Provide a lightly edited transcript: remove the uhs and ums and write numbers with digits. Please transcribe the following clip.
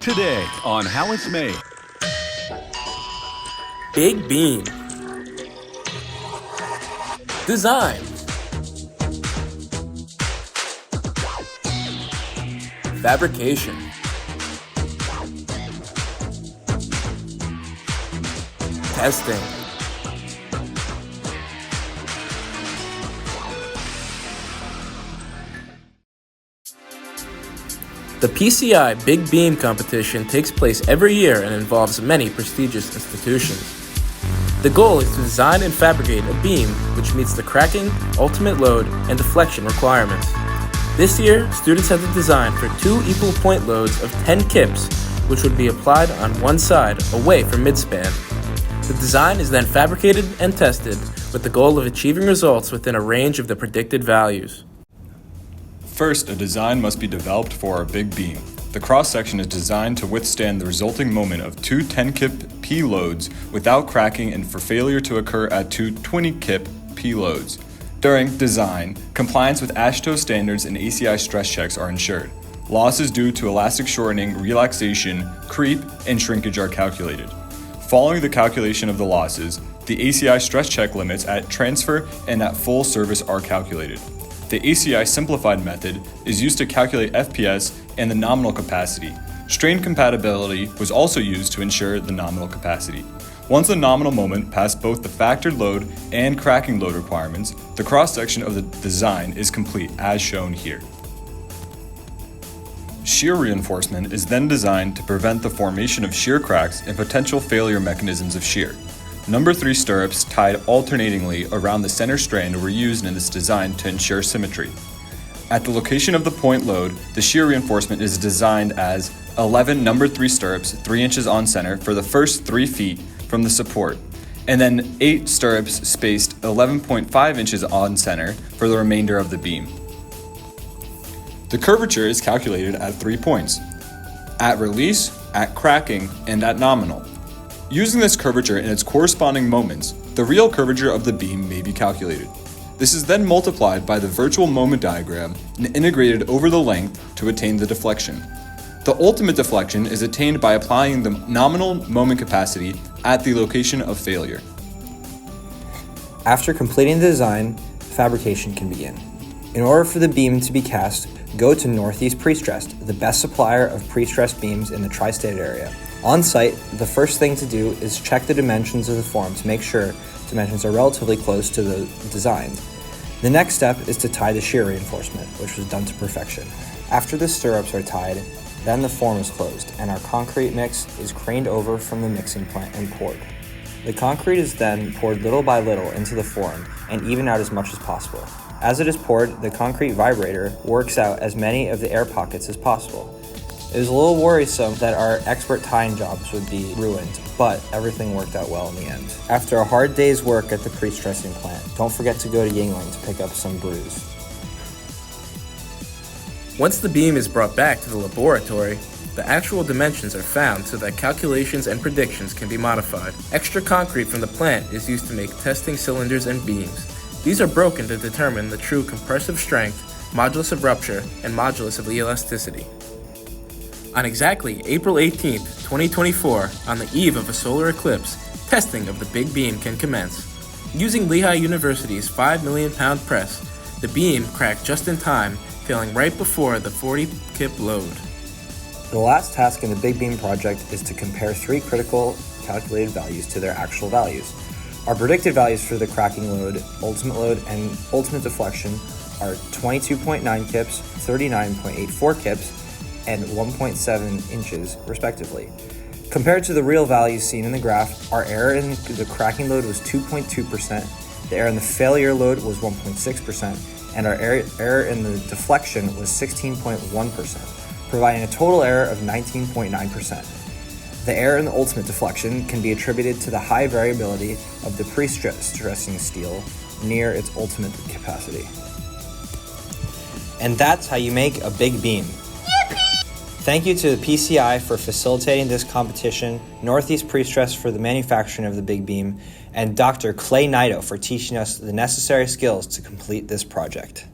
Today on How It's Made. Big beam. Design. Fabrication. Testing. The PCI Big Beam competition takes place every year and involves many prestigious institutions. The goal is to design and fabricate a beam which meets the cracking, ultimate load, and deflection requirements. This year, students had to design for 2 equal point loads of 10 kips, which would be applied on one side, away from midspan. The design is then fabricated and tested with the goal of achieving results within a range of the predicted values. First, a design must be developed for our big beam. The cross-section is designed to withstand the resulting moment of 2 10-kip P loads without cracking and for failure to occur at 2 20-kip P loads. During design, compliance with AASHTO standards and ACI stress checks are ensured. Losses due to elastic shortening, relaxation, creep, and shrinkage are calculated. Following the calculation of the losses, the ACI stress check limits at transfer and at full service are calculated. The ACI simplified method is used to calculate FPS and the nominal capacity. Strain compatibility was also used to ensure the nominal capacity. Once the nominal moment passed both the factored load and cracking load requirements, the cross-section of the design is complete as shown here. Shear reinforcement is then designed to prevent the formation of shear cracks and potential failure mechanisms of shear. Number 3 stirrups tied alternatingly around the center strand were used in this design to ensure symmetry. At the location of the point load, the shear reinforcement is designed as 11 number 3 stirrups 3 inches on center for the first 3 feet from the support, and then 8 stirrups spaced 11.5 inches on center for the remainder of the beam. The curvature is calculated at 3 points: at release, at cracking, and at nominal. Using this curvature and its corresponding moments, the real curvature of the beam may be calculated. This is then multiplied by the virtual moment diagram and integrated over the length to attain the deflection. The ultimate deflection is attained by applying the nominal moment capacity at the location of failure. After completing the design, fabrication can begin. In order for the beam to be cast, go to Northeast Prestressed, the best supplier of prestressed beams in the tri-state area. On site, the first thing to do is check the dimensions of the form to make sure dimensions are relatively close to the design. The next step is to tie the shear reinforcement, which was done to perfection. After the stirrups are tied, then the form is closed and our concrete mix is craned over from the mixing plant and poured. The concrete is then poured little by little into the form and evened out as much as possible. As it is poured, the concrete vibrator works out as many of the air pockets as possible. It was a little worrisome that our expert tying jobs would be ruined, but everything worked out well in the end. After a hard day's work at the pre-stressing plant, don't forget to go to Yingling to pick up some brews. Once the beam is brought back to the laboratory, the actual dimensions are found so that calculations and predictions can be modified. Extra concrete from the plant is used to make testing cylinders and beams. These are broken to determine the true compressive strength, modulus of rupture, and modulus of elasticity. On exactly April 18, 2024, on the eve of a solar eclipse, testing of the big beam can commence. Using Lehigh University's 5 million pound press, the beam cracked just in time, failing right before the 40-kip load. The last task in the Big Beam project is to compare 3 critical calculated values to their actual values. Our predicted values for the cracking load, and ultimate deflection are 22.9 kips, 39.84 kips, and 1.7 inches, respectively. Compared to the real values seen in the graph, our error in the cracking load was 2.2%, the error in the failure load was 1.6%, and our error in the deflection was 16.1%, providing a total error of 19.9%. The error in the ultimate deflection can be attributed to the high variability of the pre-stressing steel near its ultimate capacity. And that's how you make a big beam. Thank you to the PCI for facilitating this competition, Northeast Prestress for the manufacturing of the big beam, and Dr. Clay Naito for teaching us the necessary skills to complete this project.